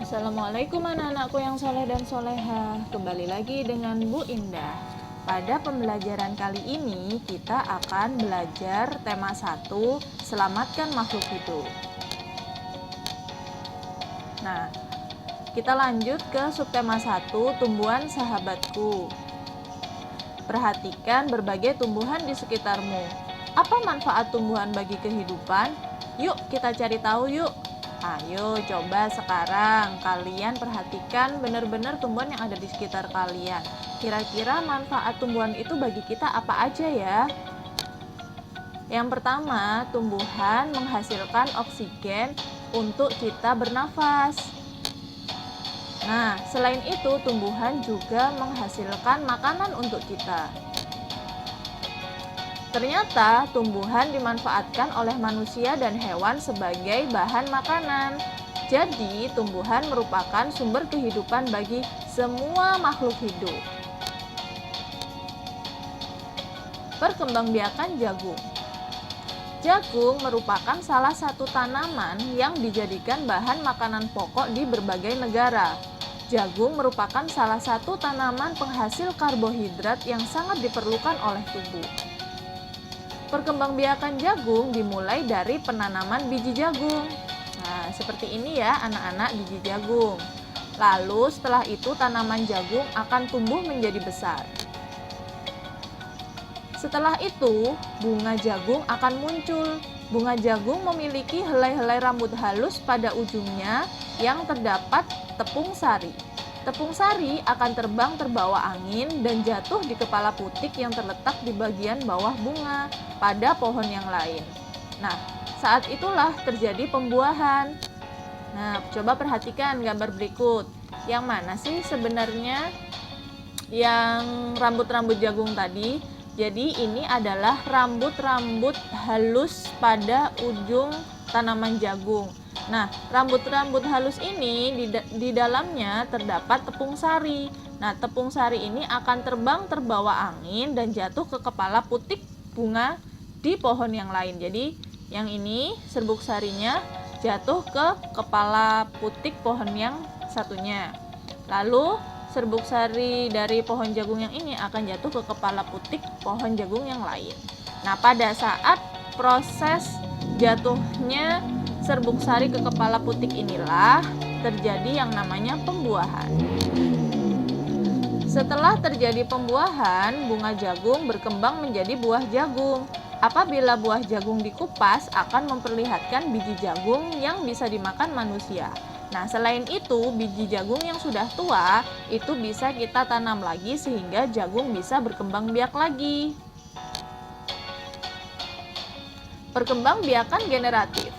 Assalamualaikum anak-anakku yang soleh dan soleha. Kembali lagi dengan Bu Indah. Pada pembelajaran kali ini kita akan belajar tema 1, selamatkan makhluk hidup. Nah, kita lanjut ke subtema 1, tumbuhan sahabatku. Perhatikan berbagai tumbuhan di sekitarmu. Apa manfaat tumbuhan bagi kehidupan? Yuk kita cari tahu yuk. Ayo coba sekarang kalian perhatikan benar-benar tumbuhan yang ada di sekitar kalian. Kira-kira manfaat tumbuhan itu bagi kita apa aja ya? Yang pertama, tumbuhan menghasilkan oksigen untuk kita bernafas. Nah, selain itu tumbuhan juga menghasilkan makanan untuk kita. Ternyata tumbuhan dimanfaatkan oleh manusia dan hewan sebagai bahan makanan. Jadi, tumbuhan merupakan sumber kehidupan bagi semua makhluk hidup. Perkembangbiakan jagung. Jagung merupakan salah satu tanaman yang dijadikan bahan makanan pokok di berbagai negara. Jagung merupakan salah satu tanaman penghasil karbohidrat yang sangat diperlukan oleh tubuh. Perkembangbiakan jagung dimulai dari penanaman biji jagung. Nah, seperti ini ya anak-anak biji jagung. Lalu setelah itu tanaman jagung akan tumbuh menjadi besar. Setelah itu bunga jagung akan muncul. Bunga jagung memiliki helai-helai rambut halus pada ujungnya yang terdapat tepung sari. Tepung sari akan terbang terbawa angin dan jatuh di kepala putik yang terletak di bagian bawah bunga pada pohon yang lain. Nah, saat itulah terjadi pembuahan. Nah, coba perhatikan gambar berikut. Yang mana sih sebenarnya yang rambut-rambut jagung tadi? Jadi ini adalah rambut-rambut halus pada ujung tanaman jagung. Nah, rambut-rambut halus ini di dalamnya terdapat tepung sari. Nah, tepung sari ini akan terbang terbawa angin dan jatuh ke kepala putik bunga di pohon yang lain. Jadi, yang ini serbuk sarinya jatuh ke kepala putik pohon yang satunya. Lalu, serbuk sari dari pohon jagung yang ini akan jatuh ke kepala putik pohon jagung yang lain. Nah, pada saat proses jatuhnya serbuk sari ke kepala putik inilah terjadi yang namanya pembuahan. Setelah terjadi pembuahan, bunga jagung berkembang menjadi buah jagung. Apabila buah jagung dikupas akan memperlihatkan biji jagung yang bisa dimakan manusia. Nah, selain itu, biji jagung yang sudah tua itu bisa kita tanam lagi sehingga jagung bisa berkembang biak lagi. Perkembangbiakan generatif.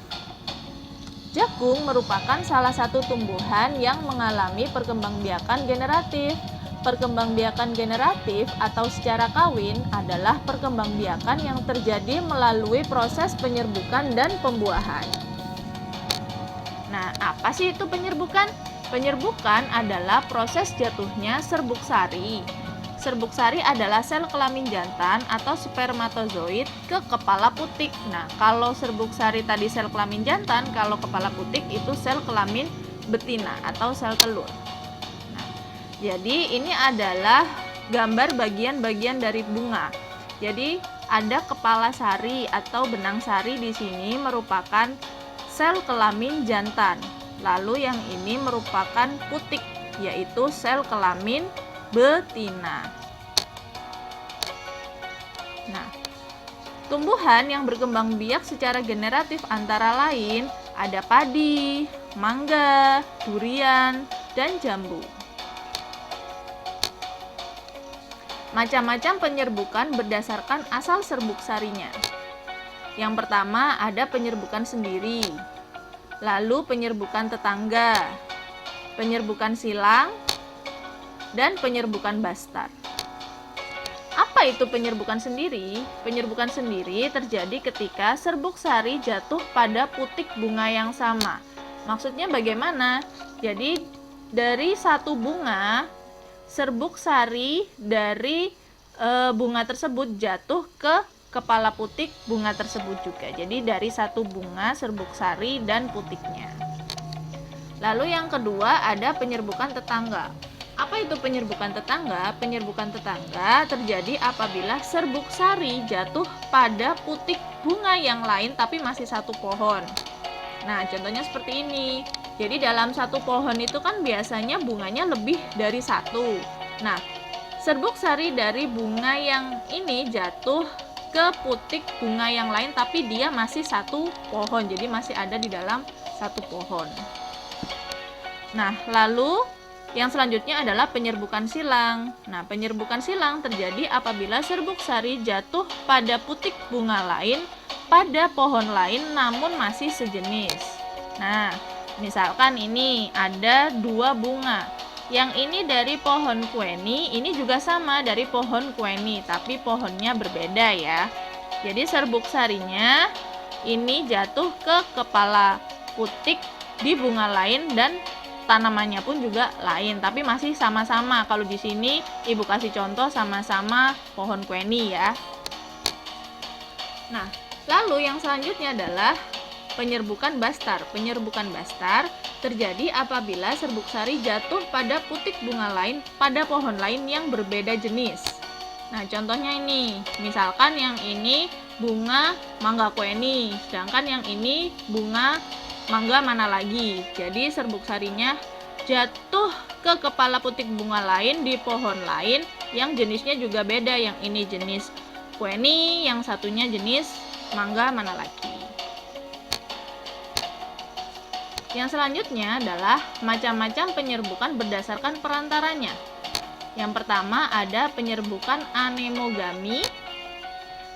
Jagung merupakan salah satu tumbuhan yang mengalami perkembangbiakan generatif. Perkembangbiakan generatif atau secara kawin adalah perkembangbiakan yang terjadi melalui proses penyerbukan dan pembuahan. Nah, apa sih itu penyerbukan? Penyerbukan adalah proses jatuhnya serbuk sari. Serbuk sari adalah sel kelamin jantan atau spermatozoid ke kepala putik. Nah, kalau serbuk sari tadi sel kelamin jantan, kalau kepala putik itu sel kelamin betina atau sel telur. Nah, jadi ini adalah gambar bagian-bagian dari bunga. Jadi ada kepala sari atau benang sari di sini merupakan sel kelamin jantan. Lalu yang ini merupakan putik, yaitu sel kelamin betina. Nah, tumbuhan yang berkembang biak secara generatif antara lain ada padi, mangga, durian, dan jambu. Macam-macam penyerbukan berdasarkan asal serbuk sarinya. Yang pertama ada penyerbukan sendiri, lalu penyerbukan tetangga, penyerbukan silang, dan penyerbukan bastar. Apa itu penyerbukan sendiri? Penyerbukan sendiri terjadi ketika serbuk sari jatuh pada putik bunga yang sama. Maksudnya bagaimana? Jadi dari satu bunga, serbuk sari dari bunga tersebut jatuh ke kepala putik bunga tersebut juga. Jadi dari satu bunga, serbuk sari, dan putiknya. Lalu yang kedua ada penyerbukan tetangga. Apa itu penyerbukan tetangga? Penyerbukan tetangga terjadi apabila serbuk sari jatuh pada putik bunga yang lain tapi masih satu pohon. Nah, contohnya seperti ini. Jadi dalam satu pohon itu kan biasanya bunganya lebih dari satu. Nah, serbuk sari dari bunga yang ini jatuh ke putik bunga yang lain tapi dia masih satu pohon. Jadi masih ada di dalam satu pohon. Nah, lalu yang selanjutnya adalah penyerbukan silang. Nah, penyerbukan silang terjadi apabila serbuk sari jatuh pada putik bunga lain pada pohon lain namun masih sejenis. Nah, misalkan ini ada dua bunga. Yang ini dari pohon kueni, ini juga sama dari pohon kueni, tapi pohonnya berbeda ya. Jadi serbuk sarinya ini jatuh ke kepala putik di bunga lain dan tanamannya pun juga lain, tapi masih sama-sama. Kalau di sini Ibu kasih contoh sama-sama pohon kueni ya. Nah, lalu yang selanjutnya adalah penyerbukan bastar. Penyerbukan bastar terjadi apabila serbuk sari jatuh pada putik bunga lain pada pohon lain yang berbeda jenis. Nah, contohnya ini, misalkan yang ini bunga mangga kueni, sedangkan yang ini bunga mangga mana lagi. Jadi serbuk sarinya jatuh ke kepala putik bunga lain di pohon lain yang jenisnya juga beda. Yang ini jenis kueni, yang satunya jenis mangga mana lagi. Yang selanjutnya adalah macam-macam penyerbukan berdasarkan perantaranya. Yang pertama ada penyerbukan anemogami,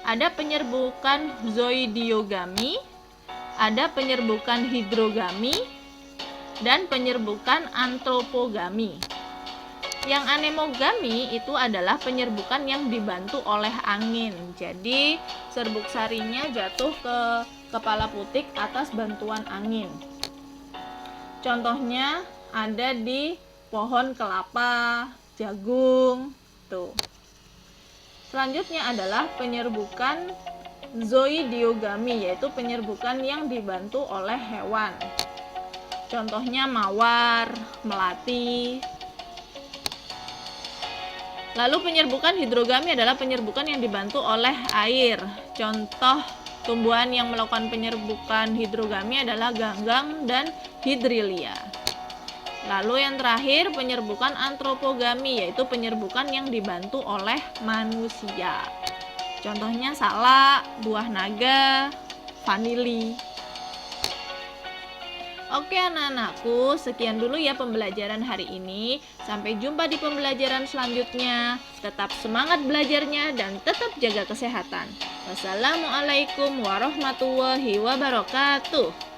ada penyerbukan zoidiogami, ada penyerbukan hidrogami, dan penyerbukan antropogami. Yang anemogami itu adalah penyerbukan yang dibantu oleh angin. Jadi serbuk sarinya jatuh ke kepala putik atas bantuan angin. Contohnya ada di pohon kelapa, jagung, tuh. Selanjutnya adalah penyerbukan zoidiogami, yaitu penyerbukan yang dibantu oleh hewan. Contohnya mawar, melati. Lalu penyerbukan hidrogami adalah penyerbukan yang dibantu oleh air. Contoh tumbuhan yang melakukan penyerbukan hidrogami adalah ganggang dan hidrilia. Lalu yang terakhir penyerbukan antropogami, yaitu penyerbukan yang dibantu oleh manusia. Contohnya salak, buah naga, vanili. Oke anak-anakku, sekian dulu ya pembelajaran hari ini. Sampai jumpa di pembelajaran selanjutnya. Tetap semangat belajarnya dan tetap jaga kesehatan. Wassalamualaikum warahmatullahi wabarakatuh.